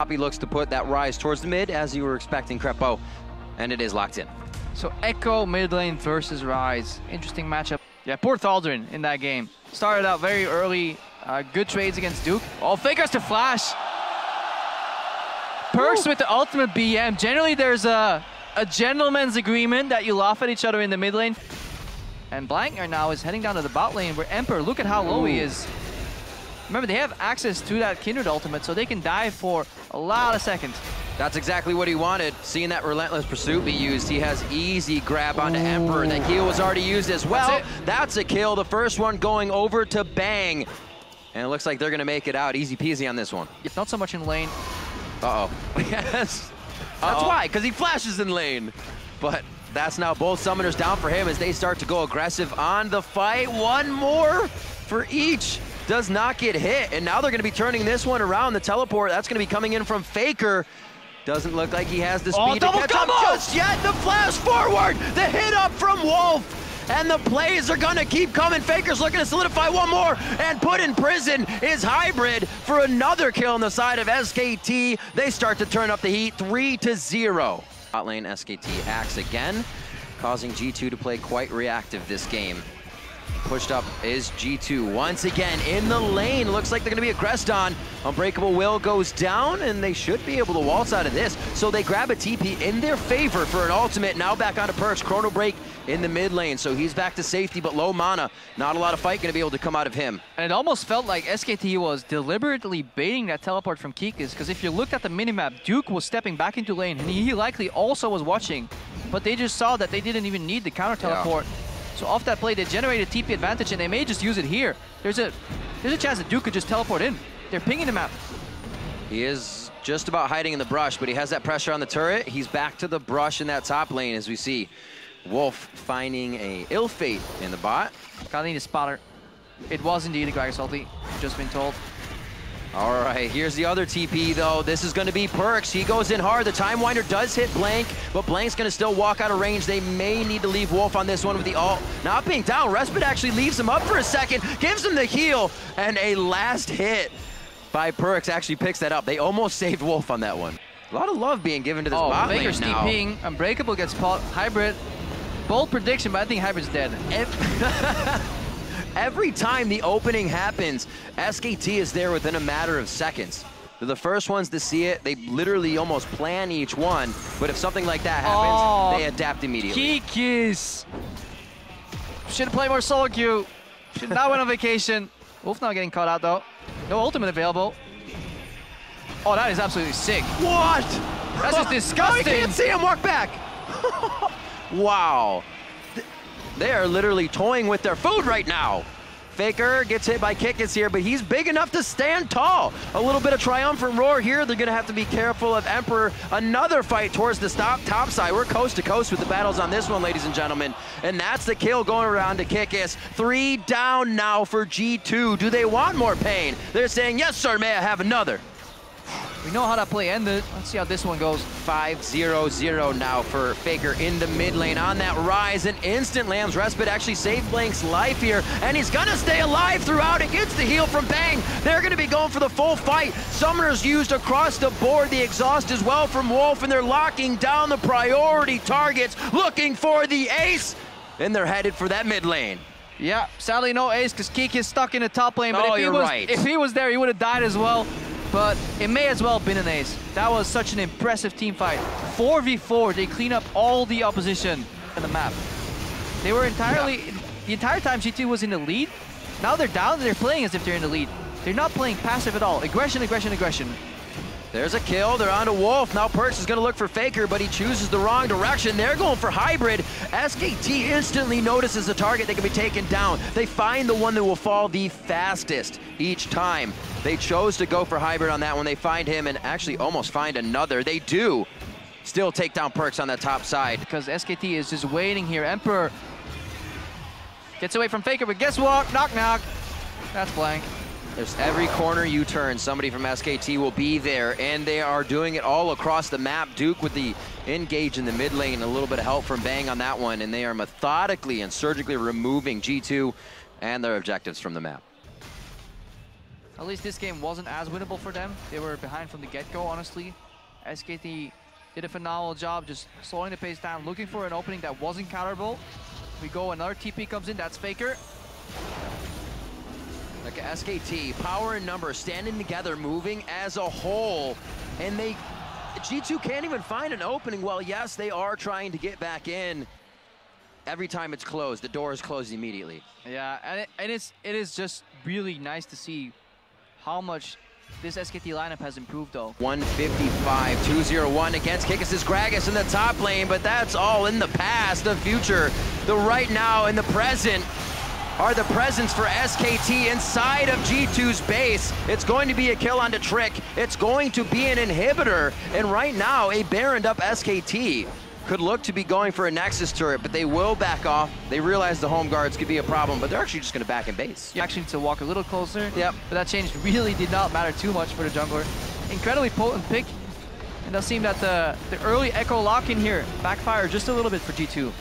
He looks to put that Ryze towards the mid as you were expecting, Crepo, and it is locked in. So Ekko mid lane versus Ryze. Interesting matchup. Yeah, poor Thaldrin in that game. Started out very early, good trades against Duke. Oh, Faker's to flash. Perkz with the ultimate BM. Generally there's a gentleman's agreement that you laugh at each other in the mid lane. And Blank now is heading down to the bot lane where Emperor, look at how low he is. Remember, they have access to that Kindred ultimate, so they can dive for a lot of seconds. That's exactly what he wanted. Seeing that Relentless Pursuit be used, he has easy grab onto Emperor. That heal was already used as well. That's a kill. The first one going over to Bang. And it looks like they're going to make it out. Easy peasy on this one. Not so much in lane. Uh-oh. Yes. That's why, because he flashes in lane. But that's now both summoners down for him as they start to go aggressive on the fight. One more for each. Does not get hit, and now they're going to be turning this one around. The teleport, that's going to be coming in from Faker. Doesn't look like he has the speed to catch up just yet. The flash forward, the hit up from Wolf, and the plays are going to keep coming. Faker's looking to solidify one more and put in prison is Hybrid for another kill on the side of SKT. They start to turn up the heat, 3-0. Bot lane SKT acts again, causing G2 to play quite reactive this game. Pushed up is G2 once again in the lane. Looks like they're going to be aggressed on. Unbreakable Will goes down, and they should be able to waltz out of this. So they grab a TP in their favor for an ultimate. Now back onto Perkz. Chrono Break in the mid lane, so he's back to safety, but low mana. Not a lot of fight going to be able to come out of him. And it almost felt like SKT was deliberately baiting that teleport from Kikis, because if you looked at the minimap, Duke was stepping back into lane, and he likely also was watching, but they just saw that they didn't even need the counter teleport. Yeah. So off that play, they generated TP advantage, and they may just use it here. There's a chance that Duke could just teleport in. They're pinging the map. He is just about hiding in the brush, but he has that pressure on the turret. He's back to the brush in that top lane, as we see Wolf finding a ill fate in the bot. Gotta need a spotter. It was indeed a Gragas ulti, just been told. All right, here's the other TP, though. This is going to be Perkz. He goes in hard. The Time Winder does hit Blank, but Blank's going to still walk out of range. They may need to leave Wolf on this one with the ult. Not being down, Respite actually leaves him up for a second, gives him the heal, and a last hit by Perkz actually picks that up. They almost saved Wolf on that one. A lot of love being given to this bot lane Baker's now. TPing. Unbreakable gets caught. Hybrid. Bold prediction, but I think Hybrid's dead. Every time the opening happens, SKT is there within a matter of seconds. They're the first ones to see it. They literally almost plan each one, but if something like that happens, they adapt immediately. Kikis! Should play more solo queue. Should not went on vacation. Wolf now getting caught out though. No ultimate available. Oh, that is absolutely sick. What? That's just disgusting. Oh, you can't see him walk back. Wow. They are literally toying with their food right now. Faker gets hit by Kikis here, but he's big enough to stand tall. A little bit of triumphant roar here. They're gonna have to be careful of Emperor. Another fight towards the top side. We're coast to coast with the battles on this one, ladies and gentlemen. And that's the kill going around to Kikis. 3 down now for G2. Do they want more pain? They're saying, yes, sir, may I have another? We know how that play ended. Let's see how this one goes. 5-0-0 now for Faker in the mid lane on that Ryze, and instant Lamb's Respite actually saved Blank's life here, and he's gonna stay alive throughout. It gets the heal from Bang. They're gonna be going for the full fight. Summoners used across the board, the exhaust as well from Wolf, and they're locking down the priority targets, looking for the ace, and they're headed for that mid lane. Yeah, sadly no ace because Kiki is stuck in the top lane, but if he was there, he would have died as well. But it may as well have been an ace. That was such an impressive team fight. 4v4, they clean up all the opposition in the map. They were the entire time G2 was in the lead. Now they're down, they're playing as if they're in the lead. They're not playing passive at all. Aggression, aggression, aggression. There's a kill, they're on to Wolf. Now Perkz is gonna look for Faker, but he chooses the wrong direction. They're going for Hybrid. SKT instantly notices the target that can be taken down. They find the one that will fall the fastest each time. They chose to go for Hybrid on that one. They find him and actually almost find another. They do still take down Perkz on that top side. Because SKT is just waiting here. Emperor gets away from Faker, but guess what? Knock, knock. That's Blank. There's every corner you turn, somebody from SKT will be there, and they are doing it all across the map. Duke with the engage in the mid lane, a little bit of help from Bang on that one, and they are methodically and surgically removing G2 and their objectives from the map. At least this game wasn't as winnable for them. They were behind from the get-go, honestly. SKT did a phenomenal job just slowing the pace down, looking for an opening that wasn't counterable. We go, another TP comes in, that's Faker. Like SKT, power and numbers standing together, moving as a whole. And G2 can't even find an opening. Well, yes, they are trying to get back in. Every time it's closed, the door is closed immediately. Yeah, and it is just really nice to see how much this SKT lineup has improved, though. 155, 201 against Kikis' Gragas in the top lane, but that's all in the past. The future, the right now, and the present are the presents for SKT inside of G2's base. It's going to be a kill onto Trick. It's going to be an inhibitor, and right now, a Baroned up SKT could look to be going for a Nexus turret, but they will back off. They realize the home guards could be a problem, but they're actually just going to back in base. You actually need to walk a little closer. Yep. But that change really did not matter too much for the jungler. Incredibly potent pick. It does seem that the early Ekko lock-in here backfired just a little bit for G2.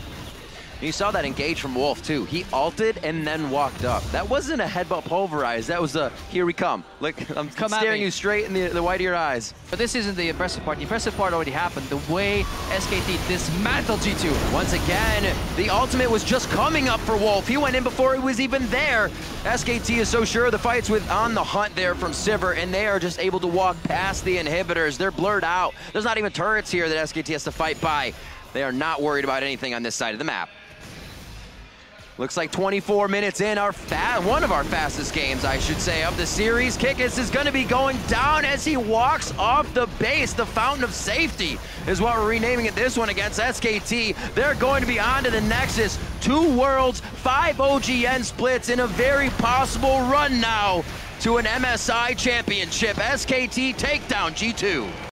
You saw that engage from Wolf too. He ulted and then walked up. That wasn't a headbutt pulverize. That was a, here we come. Look, I'm staring you straight in the white of your eyes. But this isn't the impressive part. The impressive part already happened. The way SKT dismantled G2. Once again, the ultimate was just coming up for Wolf. He went in before he was even there. SKT is so sure the fight's on the hunt there from Sivir, and they are just able to walk past the inhibitors. They're blurred out. There's not even turrets here that SKT has to fight by. They are not worried about anything on this side of the map. Looks like 24 minutes in, one of our fastest games, I should say, of the series. Kikis is going to be going down as he walks off the base. The Fountain of Safety is what we're renaming it, this one against SKT. They're going to be on to the Nexus. 2 worlds, 5 OGN splits in a very possible run now to an MSI championship. SKT take down G2.